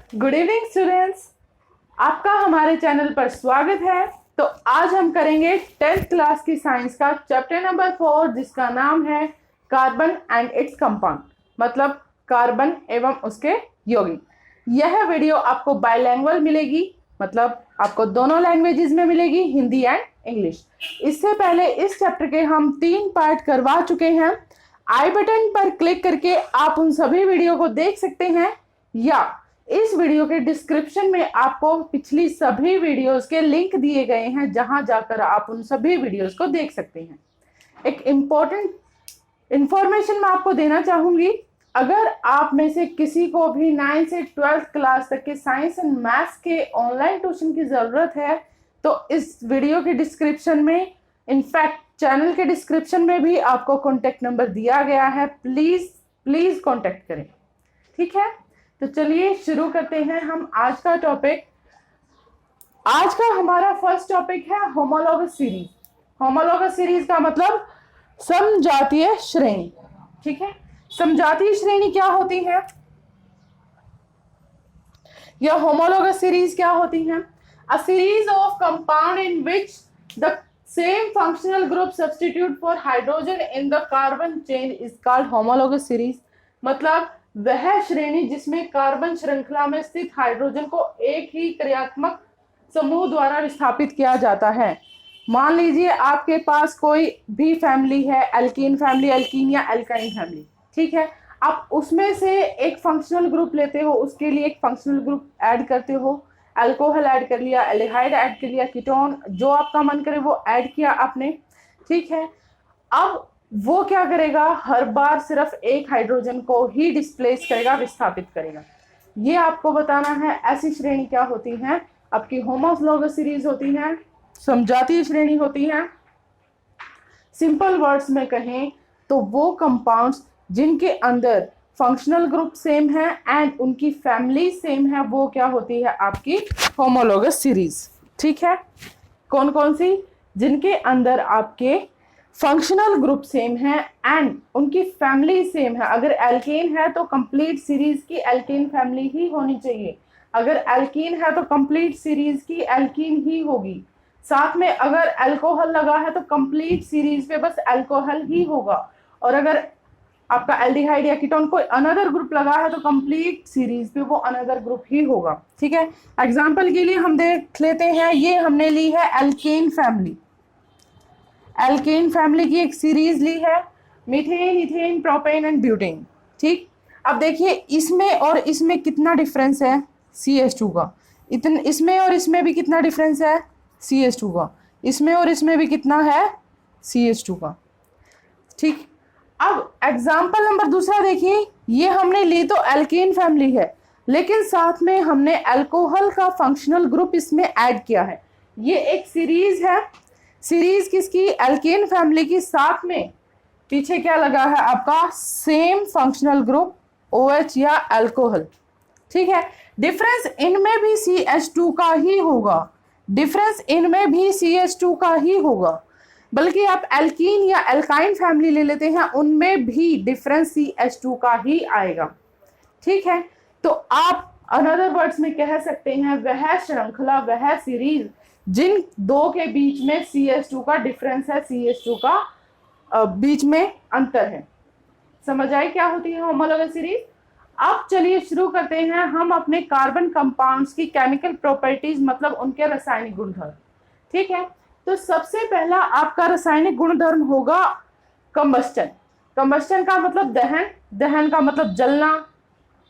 Good evening students, आपका हमारे channel पर स्वागत है। तो आज हम करेंगे 10th क्लास की साइंस का चैप्टर नंबर 4 जिसका नाम है कार्बन एंड इट्स कंपाउंड, मतलब कार्बन एवं उसके यौगिक। यह वीडियो आपको बाइलैंग्वेज मिलेगी, मतलब आपको दोनों लैंग्वेजेस में मिलेगी, हिंदी एंड इंग्लिश। इससे पहले इस चैप्टर के हम 3 पार्ट करवा चुके हैं। आई बटन पर क्लिक करके आप उन सभी वीडियो को देख सकते हैं, या इस वीडियो के डिस्क्रिप्शन में आपको पिछली सभी वीडियोस के लिंक दिए गए हैं, जहां जाकर आप उन सभी वीडियोस को देख सकते हैं। एक इम्पोर्टेंट इंफॉर्मेशन मैं आपको देना चाहूंगी, अगर आप में से किसी को भी 9th से 12th क्लास तक के साइंस एंड मैथ्स के ऑनलाइन ट्यूशन की जरूरत है तो इस वीडियो के डिस्क्रिप्शन में, इनफैक्ट चैनल के डिस्क्रिप्शन में भी आपको कॉन्टेक्ट नंबर दिया गया है। प्लीज कॉन्टेक्ट करें, ठीक है। तो चलिए शुरू करते हैं हम आज का टॉपिक। आज का हमारा फर्स्ट टॉपिक है होमोलॉगस सीरीज। होमोलॉगस सीरीज का मतलब समजातीय श्रेणी, ठीक है। समजातीय श्रेणी क्या होती है या होमोलॉगस सीरीज क्या होती है? A series of compound in which the same functional group substitute for hydrogen in the carbon chain is called homologous series. मतलब वह श्रेणी जिसमें कार्बन श्रृंखला में स्थित हाइड्रोजन को एक ही क्रियात्मक समूह द्वारा विस्थापित किया जाता है। मान लीजिए आपके पास कोई भी फैमिली है, एल्कीन फैमिली, एल्कीन या एल्काइन फैमिली, ठीक है। आप उसमें से एक फंक्शनल ग्रुप लेते हो, उसके लिए एक फंक्शनल ग्रुप ऐड करते हो, अल्कोहल ऐड कर लिया, एल्डिहाइड ऐड कर लिया, कीटोन, जो आपका मन करे वो ऐड किया आपने, ठीक है। अब वो क्या करेगा, हर बार सिर्फ एक हाइड्रोजन को ही डिस्प्लेस करेगा, विस्थापित करेगा। ये आपको बताना है। ऐसी श्रेणी क्या होती है? आपकी होमोलॉगस सीरीज होती है, समजातीय श्रेणी होती है। सिंपल वर्ड्स में कहें तो वो कंपाउंड्स जिनके अंदर फंक्शनल ग्रुप सेम है एंड उनकी फैमिली सेम है, वो क्या होती है? आपकी होमोलॉगस सीरीज, ठीक है। कौन कौन सी? जिनके अंदर आपके फंक्शनल ग्रुप सेम है एंड उनकी फैमिली सेम है। अगर एल्केन है तो कंप्लीट सीरीज की एल्केन फैमिली ही होनी चाहिए। अगर एल्कीन है तो कंप्लीट सीरीज की एल्कीन ही होगी। साथ में अगर अल्कोहल लगा है तो कंप्लीट सीरीज पे बस अल्कोहल ही होगा। और अगर आपका एल्डिहाइड या कीटोन कोई अनदर ग्रुप लगा है तो कंप्लीट सीरीज पे वो अनदर ग्रुप ही होगा, ठीक है। एग्जांपल के लिए हम देख लेते हैं, ये हमने ली है एल्केन फैमिली। एल्केन फैमिली की एक सीरीज ली है, methane, ethane, propane and butane, ठीक। अब देखिए इसमें और इसमें कितना डिफरेंस है CH2 का। इसमें और इसमें भी कितना डिफरेंस है CH2 का। इसमें और इसमें भी कितना है CH2 का, ठीक। अब एग्जाम्पल नंबर दूसरा देखिए, ये हमने ली तो एल्केन फैमिली है, लेकिन साथ में हमने अल्कोहल का फंक्शनल ग्रुप इसमें ऐड किया है। ये एक सीरीज है। सीरीज किसकी? एल्केन फैमिली की। साथ में पीछे क्या लगा है आपका? सेम फंक्शनल ग्रुप OH या अल्कोहल, ठीक है। डिफरेंस इनमें भी CH2 का ही होगा। डिफरेंस इनमें भी CH2 का ही होगा। बल्कि आप एल्कीन या एल्काइन फैमिली ले लेते हैं, उनमें भी डिफरेंस CH2 का ही आएगा, ठीक है। तो आप अनदर वर्ड्स में कह सकते हैं वह श्रृंखला, वह सीरीज जिन दो के बीच में CH2 का डिफरेंस है, CH2 का बीच में अंतर है। समझ आए क्या होती है होमोलॉगस सीरीज? अब चलिए शुरू करते हैं हम अपने कार्बन कंपाउंड्स की केमिकल प्रॉपर्टीज, मतलब उनके रासायनिक गुणधर्म, ठीक है। तो सबसे पहला आपका रासायनिक गुणधर्म होगा कंबस्टन। कंबस्टन का मतलब दहन, दहन का मतलब जलना,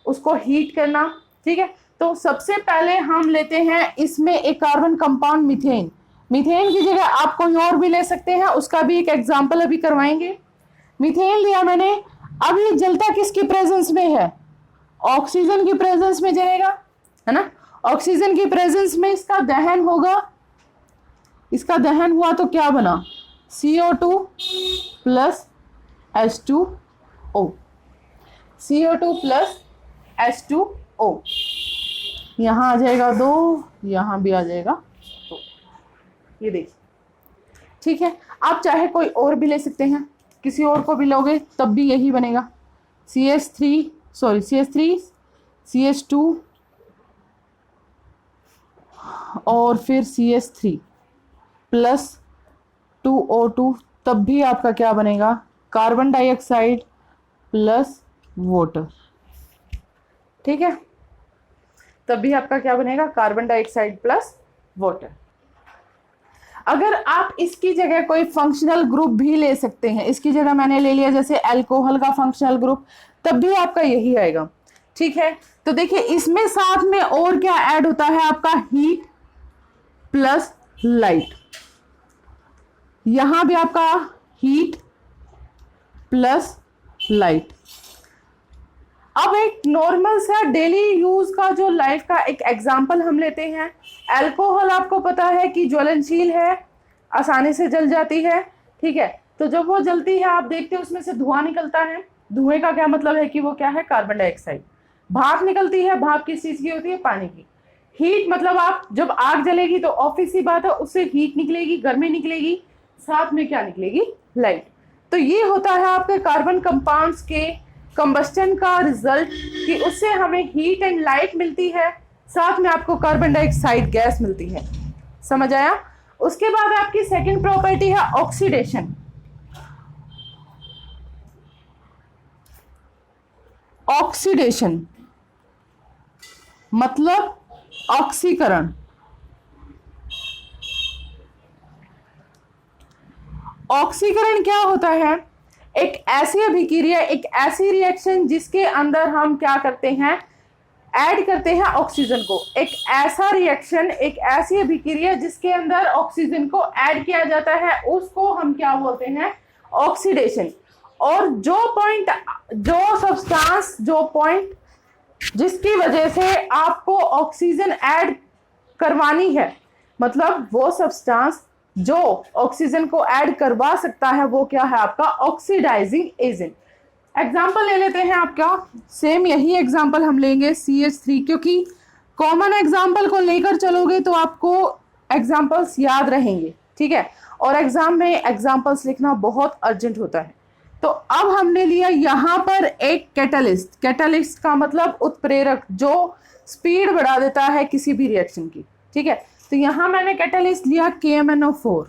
उसको हीट करना, ठीक है। तो सबसे पहले हम लेते हैं इसमें एक कार्बन कंपाउंड मीथेन। मीथेन की जगह आप कोई और भी ले सकते हैं, उसका भी एक एग्जांपल अभी करवाएंगे। मीथेन लिया मैंने, अब ये जलता किसकी प्रेजेंस में है? ऑक्सीजन की प्रेजेंस में जलेगा, है ना। ऑक्सीजन की प्रेजेंस में इसका दहन होगा। इसका दहन हुआ तो क्या बना? CO2 plus H2O। CO2 plus H2O, यहाँ आ जाएगा 2, यहाँ भी आ जाएगा 2, ये देखिए, ठीक है। आप चाहे कोई और भी ले सकते हैं, किसी और को भी लोगे तब भी यही बनेगा। CH3 CH2 और फिर CH3 प्लस 2O2, तब भी आपका क्या बनेगा, कार्बन डाइऑक्साइड प्लस वाटर। ठीक है, तब भी आपका क्या बनेगा, कार्बन डाइऑक्साइड प्लस वाटर। अगर आप इसकी जगह कोई फंक्शनल ग्रुप भी ले सकते हैं, इसकी जगह मैंने ले लिया जैसे अल्कोहल का फंक्शनल ग्रुप, तब भी आपका यही आएगा। ठीक है, तो देखिए इसमें साथ में और क्या ऐड होता है आपका, हीट प्लस लाइट। यहां भी आपका हीट प्लस लाइट। अब एक नॉर्मल सा डेली यूज का जो लाइफ का एक एग्जांपल हम लेते हैं। अल्कोहल आपको पता है कि ज्वलनशील है, आसानी से जल जाती है। ठीक है, तो जब वो जलती है आप देखते हैं उसमें से धुआं निकलता है। धुएं का क्या मतलब है कि वो क्या है, कार्बन डाइऑक्साइड। भाप निकलती है, भाप किस चीज की होती है, पानी की। हीट मतलब आप जब आग जलेगी तो ऑब्वियस सी बात है उससे हीट निकलेगी, गर्मी निकलेगी, साथ में क्या निकलेगी, लाइट। तो ये होता है आपके कार्बन कंपाउंड्स के कंबस्टन का रिजल्ट कि उससे हमें हीट एंड लाइट मिलती है, साथ में आपको कार्बन डाइऑक्साइड गैस मिलती है। समझ आया। उसके बाद आपकी सेकंड प्रॉपर्टी है ऑक्सीडेशन। ऑक्सीडेशन मतलब ऑक्सीकरण। ऑक्सीकरण क्या होता है, एक ऐसी अभिक्रिया, एक ऐसी रिएक्शन जिसके अंदर हम क्या करते हैं, ऐड करते हैं ऑक्सीजन को। एक ऐसा रिएक्शन, एक ऐसी अभिक्रिया जिसके अंदर ऑक्सीजन को ऐड किया जाता है, उसको हम क्या बोलते हैं, ऑक्सीडेशन। और जो सब्सटेंस, जो पॉइंट जिसकी वजह से आपको ऑक्सीजन ऐड करवानी है, मतलब वो सब्सटेंस जो ऑक्सीजन को ऐड करवा सकता है, वो क्या है आपका ऑक्सीडाइजिंग एजेंट। एग्जाम्पल ले लेते हैं आपका, सेम यही एग्जाम्पल हम लेंगे CH3, क्योंकि कॉमन एग्जाम्पल को लेकर चलोगे तो आपको एग्जाम्पल्स याद रहेंगे। ठीक है, और एग्जाम में एग्जाम्पल्स लिखना बहुत अर्जेंट होता है। तो अब हमने लिया यहां पर एक कैटलिस्ट। कैटलिस्ट का मतलब उत्प्रेरक, जो स्पीड बढ़ा देता है किसी भी रिएक्शन की। ठीक है, तो यहां मैंने कैटलिस्ट लिया KMnO4।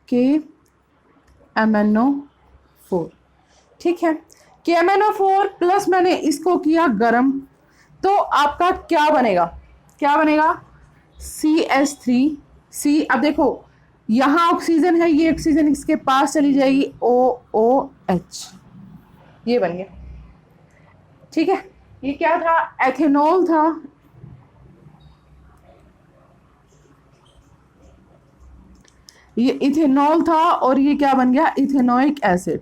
KMnO4, ठीक है। KMnO4 प्लस मैंने इसको किया गर्म, तो आपका क्या बनेगा, क्या बनेगा, CH3C। अब देखो यहां ऑक्सीजन है, ये ऑक्सीजन इसके पास चली जाएगी, OOH, ये बन गया। ठीक है, ये क्या था, एथेनॉल था। ये इथेनॉल था और ये क्या बन गया, इथेनोइक एसिड।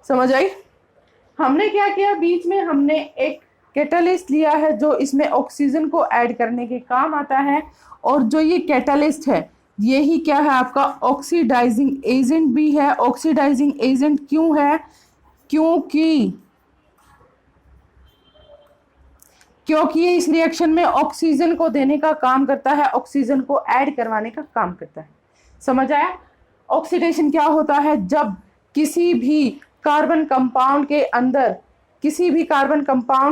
समझ आई। हमने क्या किया, बीच में हमने एक कैटलिस्ट लिया है जो इसमें ऑक्सीजन को ऐड करने के काम आता है, और जो ये कैटलिस्ट है यही क्या है आपका ऑक्सीडाइजिंग एजेंट भी है। ऑक्सीडाइजिंग एजेंट क्यों है, क्योंकि ये इस रिएक्शन में ऑक्सीजन को देने का काम करता है, ऑक्सीजन को ऐड करवाने का काम करता है। समझ आया। ऑक्सीडेशन क्या होता है, जब किसी भी कार्बन कंपाउंड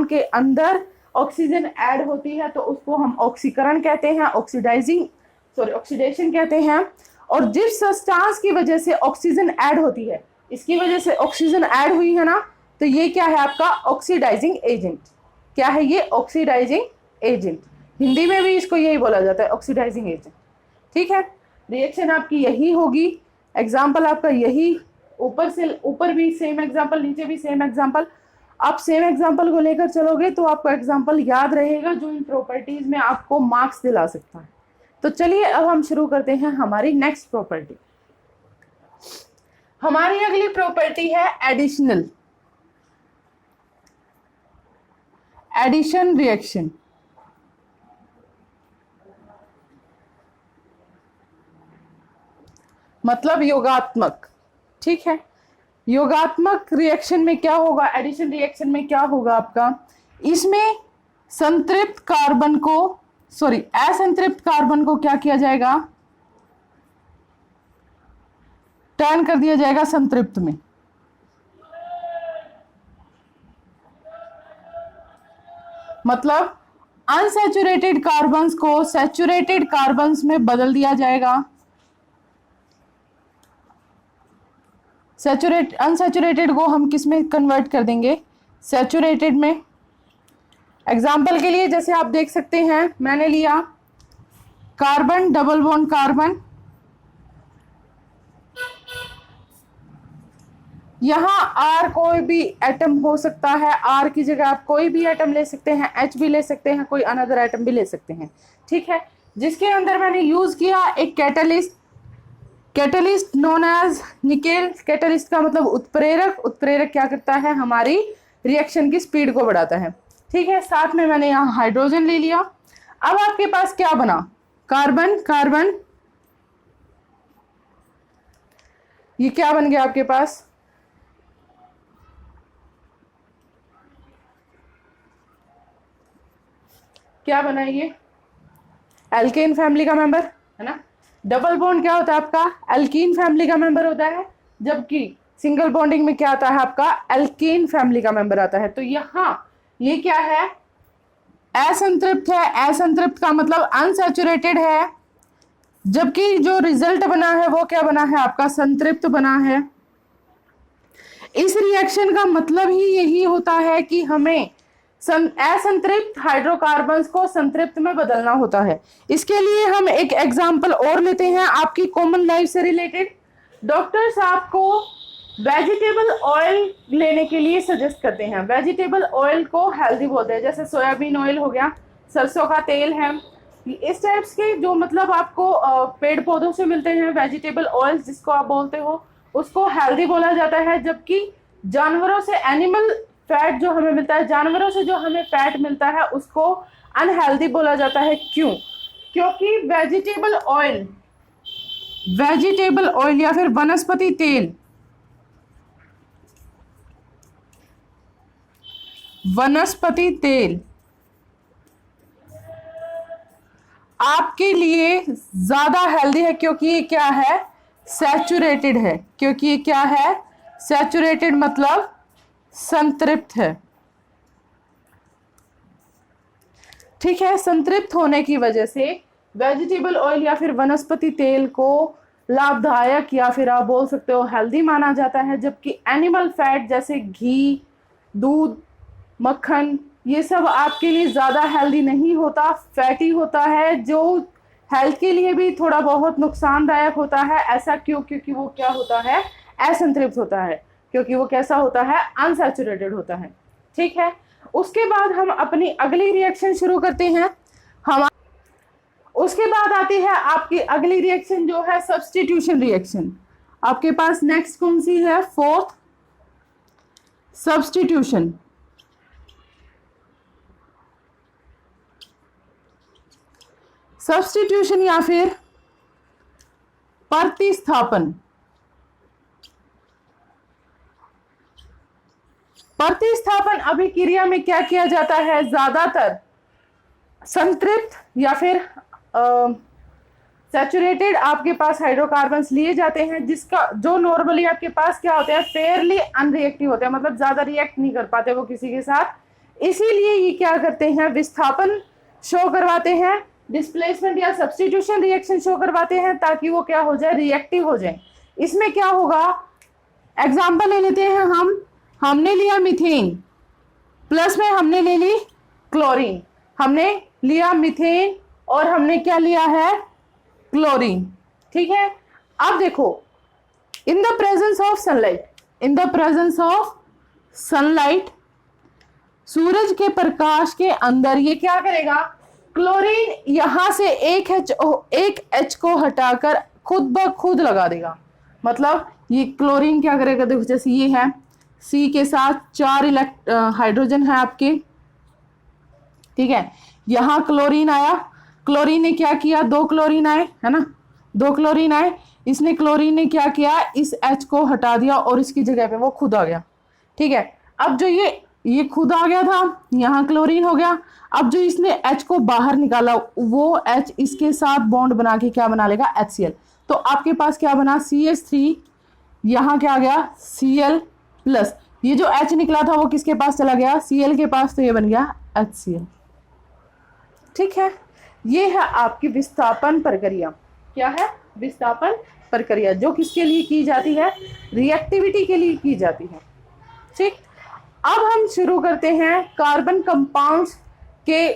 के अंदर ऑक्सीजन ऐड होती है तो उसको हम ऑक्सीकरण कहते हैं, ऑक्सीडेशन कहते हैं। और जिस सब्सटेंस की वजह से ऑक्सीजन ऐड होती है, इसकी वजह से ऑक्सीजन ऐड हुई है ना, तो ये क्या है आपका ऑक्सीडाइजिंग एजेंट। क्या है ये, ऑक्सीडाइजिंग एजेंट। हिंदी में भी इसको यही बोला जाता है, ऑक्सीडाइजिंग एजेंट। ठीक है, रिएक्शन आपकी यही होगी, एग्जाम्पल आपका यही, ऊपर भी सेम एग्जाम्पल, नीचे भी सेम एग्जाम्पल। आप सेम एग्जाम्पल को लेकर चलोगे तो आपको एग्जाम्पल याद रहेगा जो इन प्रॉपर्टीज में आपको मार्क्स दिला सकता है। तो चलिए अब हम शुरू करते हैं हमारी नेक्स्ट प्रॉपर्टी। हमारी अगली प्रॉपर्टी है एडिशन रिएक्शन। मतलब योगात्मक। ठीक है, योगात्मक रिएक्शन में क्या होगा, एडिशन रिएक्शन में क्या होगा आपका, इसमें असंतृप्त कार्बन को क्या किया जाएगा, टर्न कर दिया जाएगा संतृप्त में। मतलब अनसैचुरेटेड कार्बन्स को सैचुरेटेड कार्बन्स में बदल दिया जाएगा, अनसैचुरेटेड को हम किस में कन्वर्ट कर देंगे, सैचुरेटेड में। एग्जाम्पल के लिए जैसे आप देख सकते हैं, मैंने लिया कार्बन डबल बॉन्ड कार्बन, यहां आर कोई भी एटम हो सकता है, आर की जगह आप कोई भी एटम ले सकते हैं, एच भी ले सकते हैं, कोई अनदर एटम भी ले सकते हैं, ठीक है। जिसके अंदर मैंने यूज किया एक catalyst, catalyst known as nickel. कैटलिस्ट का मतलब उत्प्रेरक, उत्प्रेरक क्या करता है, हमारी रिएक्शन की स्पीड को बढ़ाता है, ठीक है। साथ में मैंने यहाँ हाइड्रोजन ले लिया। अब आपके पास क्या बना, कार्बन कार्बन, ये क्या बन गया आपके पास, क्या बना, ये एल्केन फैमिली का मेंबर है ना। डबल बॉन्ड क्या होता है आपका, एल्कीन फैमिली का मेंबर होता है, जबकि सिंगल बॉन्डिंग में क्या आता है आपका, एल्केन फैमिली का मेंबर आता है। तो यहाँ ये क्या है, असंतृप्त है। असंतृप्त का मतलब अनसैचुरेटेड है, जबकि जो रिजल्ट बना है वो क्या बना है आपका, संतृप्त बना है। इस रिएक्शन का मतलब ही यही होता है कि हमें असंतृप्त हाइड्रोकार्बन्स को संतृप्त में बदलना होता है। इसके लिए हम एक एग्जांपल और लेते हैं आपकी कॉमन लाइफ से रिलेटेड। डॉक्टर्स आपको वेजिटेबल ऑयल लेने के लिए सजेस्ट करते हैं। वेजिटेबल ऑयल को हेल्दी बोलते हैं, जैसे सोयाबीन ऑयल हो गया, सरसों का तेल है, इस टाइप्स के जो मतलब आपको पेड़ पौधों से मिलते हैं वेजिटेबल ऑयल जिसको आप बोलते हो, उसको हेल्दी बोला जाता है। जबकि जानवरों से एनिमल फैट जो हमें मिलता है, जानवरों से जो हमें फैट मिलता है उसको अनहेल्दी बोला जाता है। क्यों? क्योंकि वेजिटेबल ऑयल या फिर वनस्पति तेल, वनस्पति तेल आपके लिए ज्यादा हेल्दी है, क्योंकि ये क्या है, सैचुरेटेड है। क्योंकि ये क्या है, सैचुरेटेड मतलब संतृप्त है, ठीक है। संतृप्त होने की वजह से वेजिटेबल ऑयल या फिर वनस्पति तेल को लाभदायक या फिर आप बोल सकते हो हेल्दी माना जाता है। जबकि एनिमल फैट जैसे घी, दूध, मक्खन, ये सब आपके लिए ज्यादा हेल्दी नहीं होता, फैटी होता है, जो हेल्थ के लिए भी थोड़ा बहुत नुकसानदायक होता है। ऐसा क्यों? क्योंकि वो क्या होता है, असंतृप्त होता है, क्योंकि वो कैसा होता है, अनसैचुरेटेड होता है, ठीक है। उसके बाद हम अपनी अगली रिएक्शन शुरू करते हैं। हम उसके बाद आती है आपकी अगली रिएक्शन जो है सब्स्टिट्यूशन रिएक्शन। आपके पास नेक्स्ट कौन सी है, फोर्थ, सब्स्टिट्यूशन। सब्स्टिट्यूशन या फिर प्रतिस्थापन। प्रतिस्थापन अभिक्रिया में क्या किया जाता है, ज्यादातर संतृप्त या फिर सैचुरेटेड आपके पास हाइड्रोकार्बन्स लिए जाते हैं, जिसका जो नॉर्मली आपके पास क्या होते हैं, फेयरली अनरिएक्टिव होते हैं, मतलब ज्यादा रिएक्ट नहीं कर पाते वो किसी के साथ। इसीलिए ये क्या करते हैं, विस्थापन शो करवाते हैं, डिस्प्लेसमेंट या सब्स्टिट्यूशन रिएक्शन शो करवाते हैं, ताकि वो क्या हो जाए, रिएक्टिव हो जाए। इसमें क्या होगा, एग्जाम्पल ले लेते हैं हमने लिया मीथेन, प्लस में हमने ले ली क्लोरीन, हमने लिया मीथेन और हमने क्या लिया है, क्लोरीन, ठीक है। अब देखो, in the presence of sunlight, in the presence of sunlight, सूरज के प्रकाश के अंदर ये क्या करेगा, क्लोरीन यहां से एक एच को हटाकर खुद ब खुद लगा देगा। मतलब ये क्लोरीन क्या करेगा, देखो जैसे ये है, सी के साथ 4 हाइड्रोजन है आपके, ठीक है। यहां क्लोरीन आया, क्लोरीन ने क्या किया, 2 क्लोरीन आए, है ना, 2 क्लोरीन आए, इसने क्लोरीन ने क्या किया, इस H को हटा दिया और इसकी जगह पे वो खुद आ गया, ठीक है। अब जो ये खुद आ गया था, यहाँ क्लोरीन हो गया। अब जो इसने H को बाहर निकाला, वो H इसके साथ बॉन्ड बना के क्या बना लेगा, HCl। तो आपके पास क्या बना, CH3, यहाँ क्या आ गया, Cl प्लस। ये जो H निकला था वो किसके पास चला गया, Cl के पास, तो ये बन गया HCl। ठीक है, ये है आपकी विस्थापन प्रक्रिया। क्या है, विस्थापन प्रक्रिया, जो किसके लिए की जाती है, रिएक्टिविटी के लिए की जाती है। ठीक, अब हम शुरू करते हैं कार्बन कंपाउंड्स के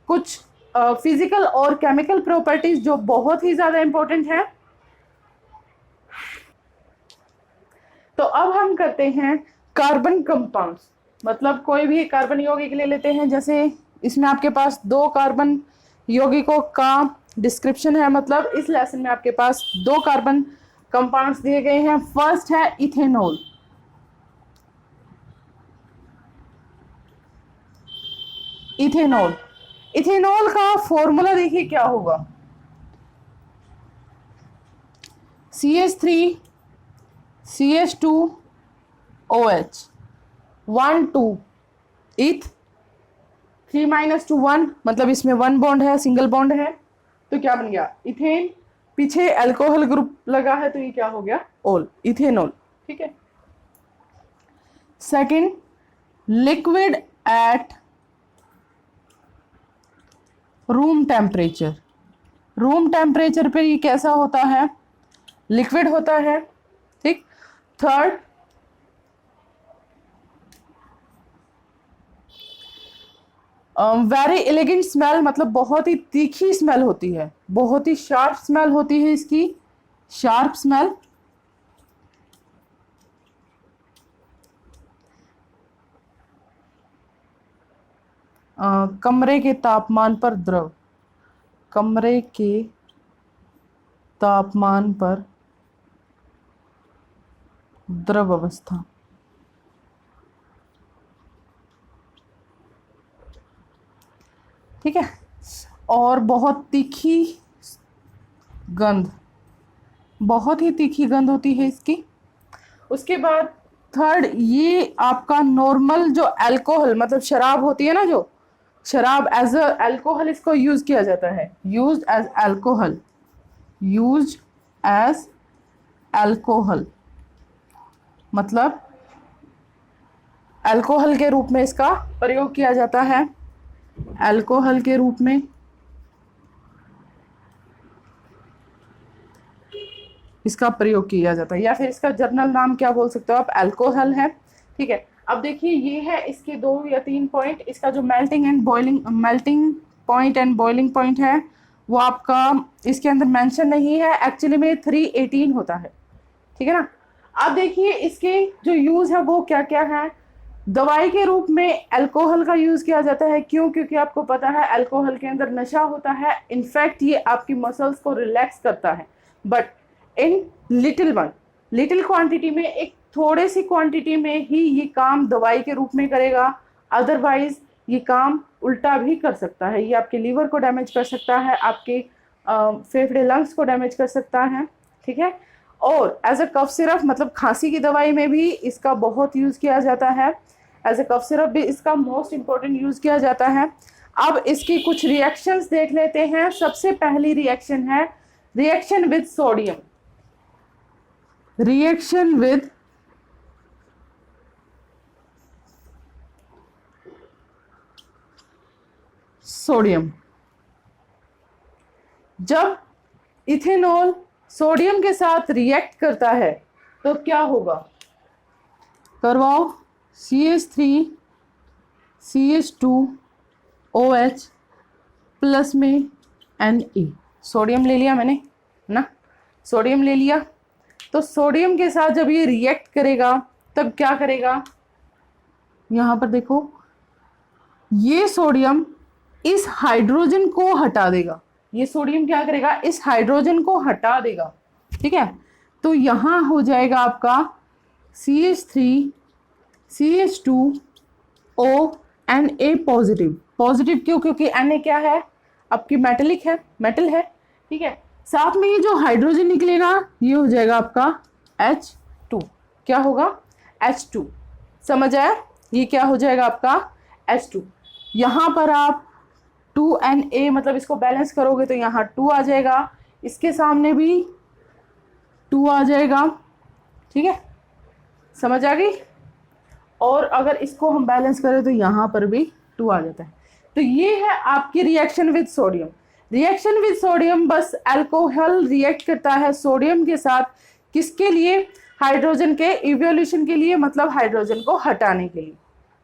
कुछ फिजिकल और केमिकल प्रॉपर्टीज जो बहुत ही ज्यादा इंपॉर्टेंट है। तो अब हम करते हैं कार्बन कंपाउंड्स, मतलब कोई भी कार्बन यौगिक ले लेते हैं। जैसे इसमें आपके पास 2 कार्बन यौगिकों का डिस्क्रिप्शन है, मतलब इस लेसन में आपके पास 2 कार्बन कंपाउंड्स दिए गए हैं। फर्स्ट है इथेनॉल। इथेनॉल, इथेनॉल का फॉर्मूला देखिए क्या होगा, CH3 CH2 OH 1 2 इथ 3 - 2 1, मतलब इसमें 1 बॉन्ड है, सिंगल बॉन्ड है, तो क्या बन गया इथेन। पीछे अल्कोहल ग्रुप लगा है तो ये क्या हो गया, ओल, इथेनॉल। ठीक है, second, liquid at room temperature. Room temperature पे ये कैसा होता है, लिक्विड होता है। ठीक, थर्ड, वेरी एलिगेंट स्मेल, मतलब बहुत ही तीखी स्मेल होती है, बहुत ही शार्प स्मेल होती है इसकी, शार्प स्मेल। कमरे के तापमान पर द्रव, कमरे के तापमान पर द्रव अवस्था। ठीक है, और बहुत तीखी गंध, बहुत ही तीखी गंध होती है इसकी। उसके बाद थर्ड, ये आपका नॉर्मल जो अल्कोहल, मतलब शराब होती है ना, जो शराब एज अ अल्कोहल इसको यूज किया जाता है, used as alcohol, used as alcohol, मतलब अल्कोहल के रूप में इसका प्रयोग किया जाता है, अल्कोहल के रूप में इसका प्रयोग किया जाता है, या फिर इसका जर्नल नाम क्या बोल सकते हो आप, अल्कोहल है। ठीक है, अब देखिए ये है इसके 2 या 3 पॉइंट। इसका जो melting and boiling, melting point and boiling point है वो आपका इसके अंदर मेंशन नहीं है, एक्चुअली में 318 होता है। ठीक है ना, अब देखिए इसके जो यूज है वो क्या क्या है। दवाई के रूप में अल्कोहल का यूज किया जाता है, क्यों, क्योंकि आपको पता है अल्कोहल के अंदर नशा होता है, इनफैक्ट ये आपकी मसल्स को रिलैक्स करता है, but in little one, little quantity में, एक थोड़े सी क्वांटिटी में ही ये काम दवाई के रूप में करेगा, अदरवाइज ये काम उल्टा भी कर सकता है। ये आपके लीवर को डैमेज कर सकता है, आपके फेफड़े लंग्स को डैमेज कर सकता है। ठीक है, और एज अ कफ सिरप, मतलब खांसी की दवाई में भी इसका बहुत यूज किया जाता है, एज अ कफ सिरप भी इसका मोस्ट इंपॉर्टेंट यूज किया जाता है। अब इसकी कुछ रिएक्शंस देख लेते हैं। सबसे पहली रिएक्शन है reaction with sodium, reaction with sodium. जब इथेनॉल सोडियम के साथ रिएक्ट करता है तो क्या होगा, करवाओ, CH3 CH2 OH प्लस में Na, सोडियम ले लिया मैंने ना, सोडियम ले लिया। तो सोडियम के साथ जब ये रिएक्ट करेगा तब क्या करेगा, यहां पर देखो, ये सोडियम इस हाइड्रोजन को हटा देगा, ये सोडियम क्या करेगा, इस हाइड्रोजन को हटा देगा। ठीक है, तो यहां हो जाएगा आपका CH3 CH2 O Na positive. Positive क्यों, क्योंकि Na क्या है, आपकी मेटेलिक है, मेटल है। ठीक है, साथ में ये जो हाइड्रोजन निकले ना, ये हो जाएगा आपका H2। क्या होगा, H2। समझ आया, ये क्या हो जाएगा आपका H2। यहां पर आप 2Na, मतलब इसको बैलेंस करोगे तो यहाँ 2 आ जाएगा, इसके सामने भी 2 आ जाएगा। ठीक है, समझ आ गई। और अगर इसको हम बैलेंस करें तो यहाँ पर भी 2 आ जाता है। तो ये है आपकी reaction with sodium. Reaction with sodium, बस अल्कोहल रिएक्ट करता है सोडियम के साथ, किसके लिए? हाइड्रोजन के इवोल्यूशन के लिए, मतलब हाइड्रोजन को हटाने के लिए।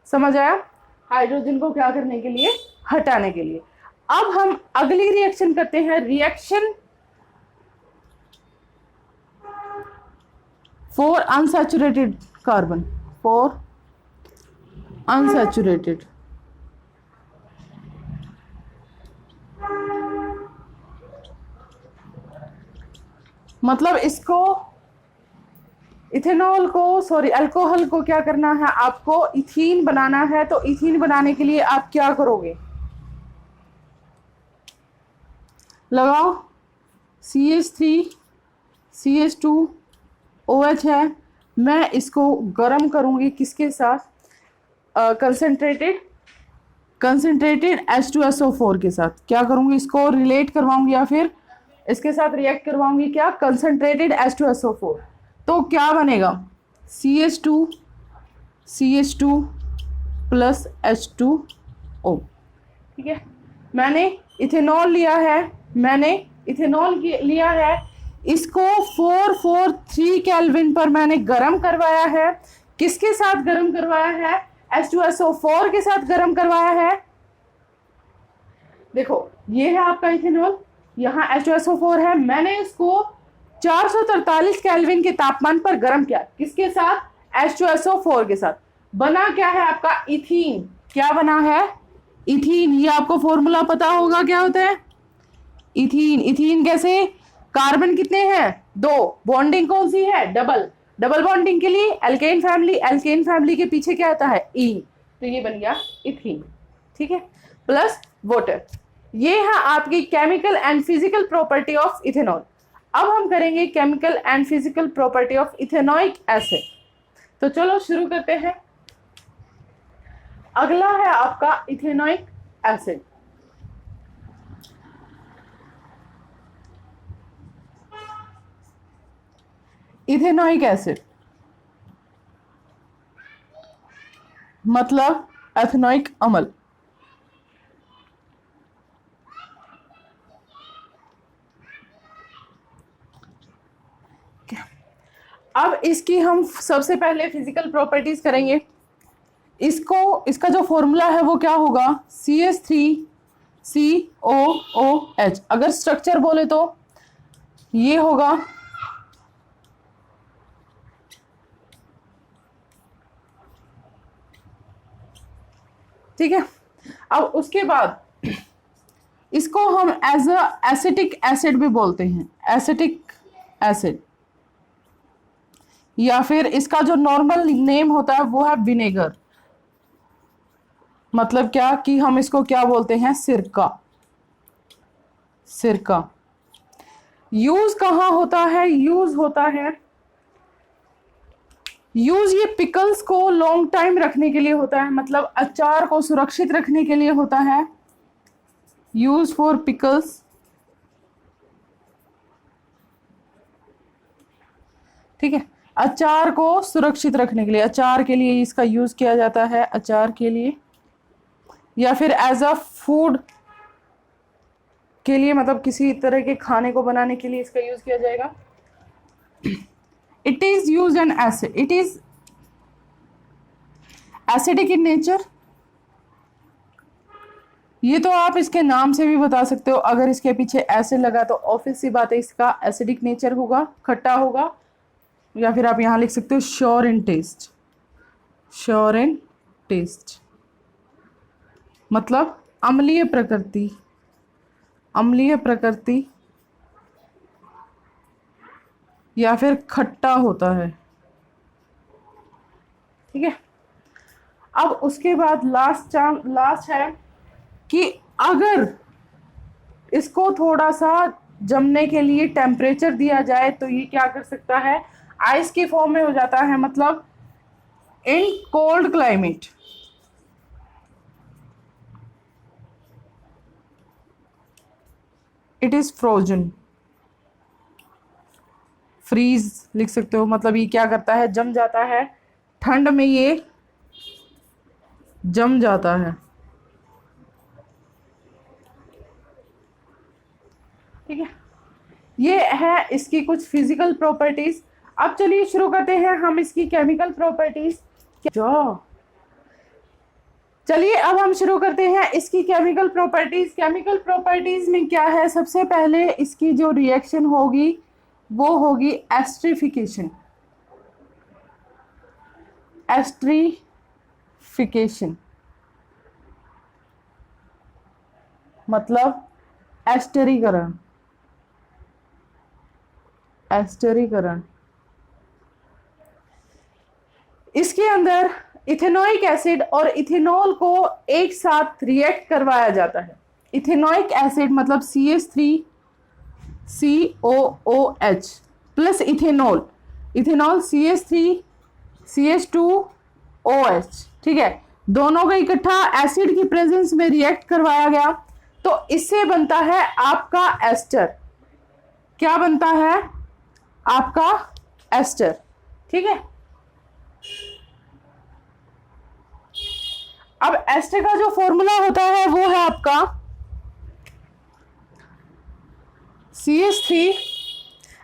समझ आया? हाइड्रोजन को क्या करने के लिए? हटाने के लिए। अब हम अगली रिएक्शन करते हैं, reaction for unsaturated carbon, for unsaturated. मतलब इसको इथेनॉल को, सॉरी अल्कोहल को क्या करना है आपको? इथीन बनाना है। तो इथीन बनाने के लिए आप क्या करोगे? लगाओ, CH3 CH2 OH है। मैं इसको गर्म करूंगी किसके साथ? कंसंट्रेटेड H2SO4 के साथ। क्या करूंगी? इसको रिलेट करवाऊंगी या फिर इसके साथ रिएक्ट करवाऊंगी। क्या? Concentrated H2SO4। तो क्या बनेगा? CH2 plus H2O। ठीक है, मैंने इथेनॉल लिया है, इसको 443 केल्विन पर मैंने गर्म करवाया है। किसके साथ गर्म करवाया है? H2SO4 के साथ गर्म करवाया है। देखो ये है आपका इथेनॉल, यहाँ H2SO4 है। मैंने इसको 443 केल्विन के तापमान पर गर्म किया। किसके साथ? H2SO4 के साथ। बना क्या है आपका? इथीन। क्या बना है? इथीन। ये आपको फॉर्मूला पता होगा क्या होता है? इथीन। इथीन कैसे? कार्बन कितने हैं? 2। बॉन्डिंग कौन सी है? डबल बॉन्डिंग के लिए एल्केन फैमिली के पीछे क्या आता है? ईन। तो ये बन गया इथीन। ठीक है, प्लस वाटर। ये है आपकी chemical and physical property of ethanol. अब हम करेंगे chemical and physical property of ethanoic acid. तो चलो शुरू करते हैं। अगला है आपका इथेनोइक एसिड। इथेनोइक एसिड मतलब एथेनोइक अम्ल। अब इसकी हम सबसे पहले फिजिकल प्रॉपर्टीज करेंगे। इसका जो फॉर्मूला है वो क्या होगा? CH3COOH। अगर स्ट्रक्चर बोले तो ये होगा, ठीक है। अब उसके बाद इसको हम एज अ एसिटिक एसिड भी बोलते हैं, एसिटिक एसिड, या फिर इसका जो नॉर्मल नेम होता है वो है विनेगर। मतलब क्या कि हम इसको क्या बोलते हैं? सिरका। यूज कहाँ होता है? यूज ये पिकल्स को लॉन्ग टाइम रखने के लिए होता है, मतलब अचार को सुरक्षित रखने के लिए होता है। यूज फॉर पिकल्स, ठीक है। अचार को सुरक्षित रखने के लिए, अचार के लिए इसका यूज किया जाता है, अचार के लिए, या फिर एज अ फूड के लिए, मतलब किसी तरह के खाने को बनाने के लिए इसका यूज किया जाएगा। It is use N acid, it is acidic in nature. ये तो आप इसके नाम से भी बता सकते हो। अगर इसके पीछे एसिड लगा तो ऑब्वियस सी बात है इसका एसिडिक नेचर होगा, खट्टा होगा। या फिर आप यहां लिख सकते हो श्योर इन टेस्ट, मतलब अम्लीय प्रकृति या फिर खट्टा होता है, ठीक है। अब उसके बाद लास्ट है कि अगर इसको थोड़ा सा जमने के लिए टेम्परेचर दिया जाए तो ये क्या कर सकता है? आइस के फॉर्म में हो जाता है, मतलब in cold climate. It is frozen, freeze लिख सकते हो। मतलब ये क्या करता है? जम जाता है। ठंड में ये जम जाता है। ठीक है, ये है इसकी कुछ फिजिकल प्रॉपर्टीज। अब चलिए शुरू करते हैं हम इसकी केमिकल प्रॉपर्टीज। जो चलिए अब हम शुरू करते हैं इसकी केमिकल प्रॉपर्टीज। केमिकल प्रॉपर्टीज में क्या है, सबसे पहले इसकी जो रिएक्शन होगी वो होगी एस्टरिफिकेशन। एस्टरिफिकेशन मतलब एस्टरीकरण। एस्टरीकरण, इसके अंदर इथेनोइक एसिड और इथेनॉल को एक साथ रिएक्ट करवाया जाता है। इथेनोइक एसिड मतलब CH3COOH plus ethanol, ethanol CH3CH2OH। ठीक है, दोनों का इकट्ठा एसिड की प्रेजेंस में रिएक्ट करवाया गया तो इससे बनता है आपका एस्टर। क्या बनता है? आपका एस्टर। ठीक है, अब एस्टर का जो फॉर्मूला होता है वो है आपका CH3।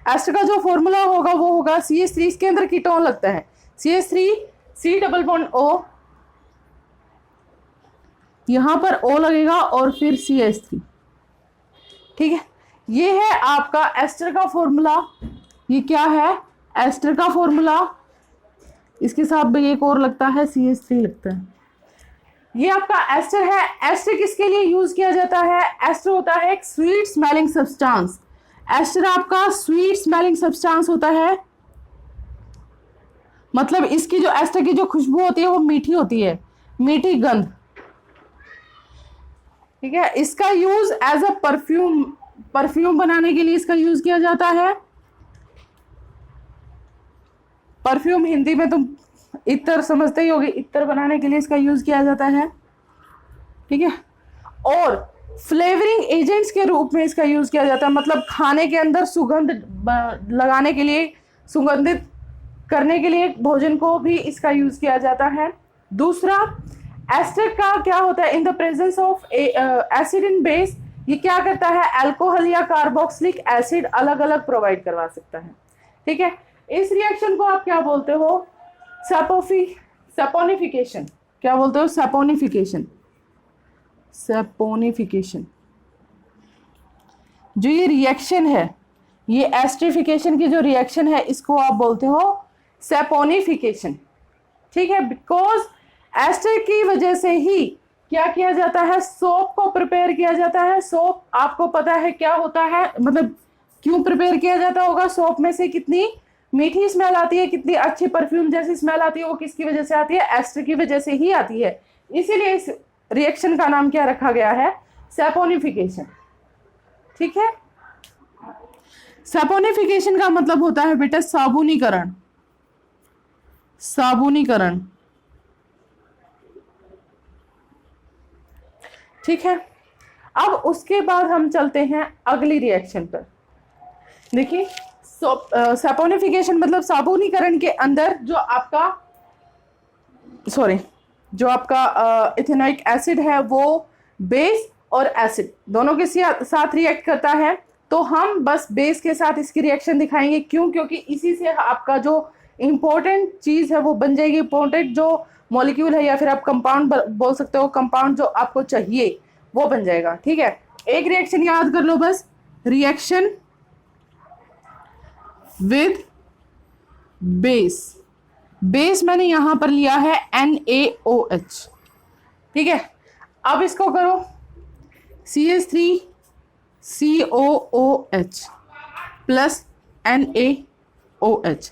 एस्टर का जो फॉर्मूला होगा वो होगा CH3, इसके अंदर कीटोन लगता है CH3 C double bond O, यहां पर O लगेगा और फिर CH3। ठीक है, ये है आपका एस्टर का फॉर्मूला। ये क्या है? एस्टर का फॉर्मूला। इसके साथ भी एक और लगता है CH3 लगता है। ये आपका एस्टर है। एस्टर किसके लिए यूज किया जाता है? एस्टर होता है एक स्वीट स्मेलिंग सब्सटेंस। एस्टर आपका स्वीट स्मेलिंग सब्सटेंस होता है, मतलब इसकी जो एस्टर की जो खुशबू होती है वो मीठी होती है, मीठी गंध। ठीक है, इसका use as a perfume, perfume बनाने के लिए इसका यूज किया जाता है। परफ्यूम हिंदी में तुम इत्र समझते ही होगे, इत्र बनाने के लिए इसका यूज किया जाता है। ठीक है, और फ्लेवरिंग एजेंट्स के रूप में इसका यूज किया जाता है, मतलब खाने के अंदर सुगंध लगाने के लिए, सुगंधित करने के लिए भोजन को भी इसका यूज किया जाता है। दूसरा, एस्टर का क्या होता है? इन the presence of acid in base, ये क्या करता है? अल्कोहल या कार्बोक्सिलिक एसिड अलग अलग प्रोवाइड करवा सकता है। ठीक है, इस रिएक्शन को आप क्या बोलते हो? सैपोनिफिकेशन। क्या बोलते हो? सैपोनिफिकेशन। सैपोनिफिकेशन। जो ये रिएक्शन है, ये एस्टरिफिकेशन की जो रिएक्शन है, इसको आप बोलते हो सैपोनिफिकेशन। ठीक है, बिकॉज एस्टर की वजह से ही क्या किया जाता है? सोप को प्रिपेयर किया जाता है। सोप आपको पता है क्या होता है, मतलब क्यों प्रिपेयर किया जाता होगा? सोप में से कितनी मीठी स्मेल आती है, कितनी अच्छी परफ्यूम जैसी स्मेल आती है, वो किसकी वजह से आती है? एस्टर की वजह से ही आती है। इसीलिए इस रिएक्शन का नाम क्या रखा गया है? सैपोनिफिकेशन। ठीक है, सैपोनिफिकेशन का मतलब होता है बेटा साबुनीकरण। साबुनीकरण। ठीक है, अब उसके बाद हम चलते हैं अगली रिएक्शन पर। देखिए, सैपोनिफिकेशन मतलब साबुनीकरण के अंदर जो आपका इथेनोइक एसिड है वो बेस और एसिड दोनों के साथ रिएक्ट करता है। तो हम बस बेस के साथ इसकी रिएक्शन दिखाएंगे। क्यों? क्योंकि इसी से आपका जो इंपॉर्टेंट चीज है वो बन जाएगी। इंपॉर्टेंट जो मॉलिक्यूल है या फिर आप कंपाउंड बोल सकते हो, कंपाउंड जो आपको चाहिए वो बन जाएगा। ठीक है, एक रिएक्शन याद कर लो बस, रिएक्शन विद बेस। बेस मैंने यहां पर लिया है NaOH। ठीक है, अब इसको करो CH3COOH प्लस NaOH।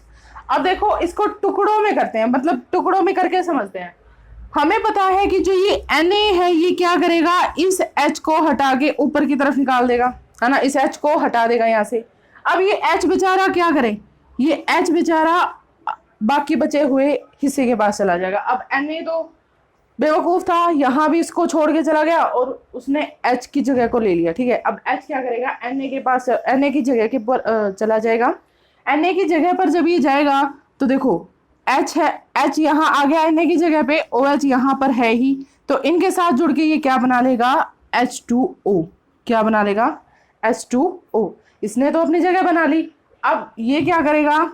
अब देखो, इसको टुकड़ों में करते हैं, मतलब टुकड़ों में करके समझते हैं। हमें पता है कि जो ये Na है ये क्या करेगा? इस H को हटा के ऊपर की तरफ निकाल देगा, है ना? इस H को हटा देगा यहाँ से। अब ये H बेचारा क्या करे? ये H बेचारा बाकी बचे हुए हिस्से के पास चला जाएगा। अब Na तो बेवकूफ था, यहाँ भी इसको छोड़ के चला गया और उसने H की जगह को ले लिया। ठीक है, अब H क्या करेगा? Na के पास, Na की जगह के पर चला जाएगा। Na की जगह पर जब ये जाएगा तो देखो H है, H यहाँ आ गया Na की जगह पे, OH यहाँ पर है ही, तो इनके साथ जुड़ के ये क्या बना लेगा, H2O। क्या बना लेगा, H2O। इसने तो अपनी जगह बना ली, अब ये क्या करेगा,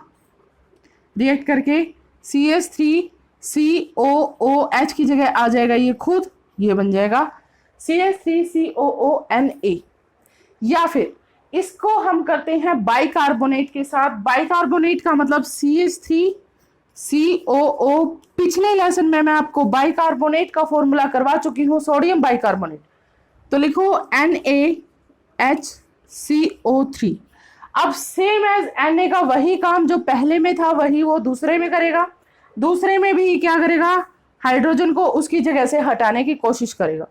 रिएक्ट करके CH3COOH की जगह आ जाएगा ये खुद, ये बन जाएगा CH3COONA। या फिर इसको हम करते हैं बाइकार्बोनेट के साथ। बाइकार्बोनेट का मतलब CH3COO। पिछले लेसन में मैं आपको बाइकार्बोनेट का फॉर्मूला करवा चुकी हूँ, सोडियम बाइकार्बोनेट। तो लिखो NaHCO3। अब सेम एज Na का वही काम जो पहले में था वही वो दूसरे में करेगा। दूसरे में भी क्या करेगा, हाइड्रोजन को उसकी जगह से हटाने की कोशिश करेगा,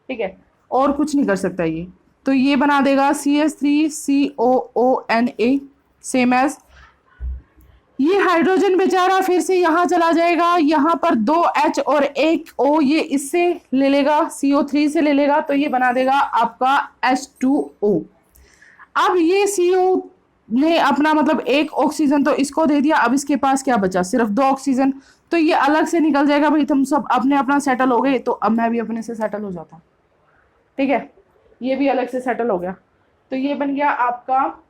ठीक है, और कुछ नहीं कर सकता ये। तो ये बना देगा CH3COONA, सेम एज। ये हाइड्रोजन बेचारा फिर से यहाँ चला जाएगा, यहाँ पर 2 H और 1 O ये इससे ले लेगा, CO3 से ले लेगा, तो ये बना देगा आपका H2O। अब ये CO ने अपना मतलब एक ऑक्सीजन तो इसको दे दिया, अब इसके पास क्या बचा, सिर्फ 2 ऑक्सीजन, तो ये अलग से निकल जाएगा। भाई तुम सब अपने अपना सेटल हो गए, तो अब मैं भी अपने से सेटल हो जाता हूँ, ठीक है, ये भी अलग से सेटल हो गया। तो ये बन गया आपका,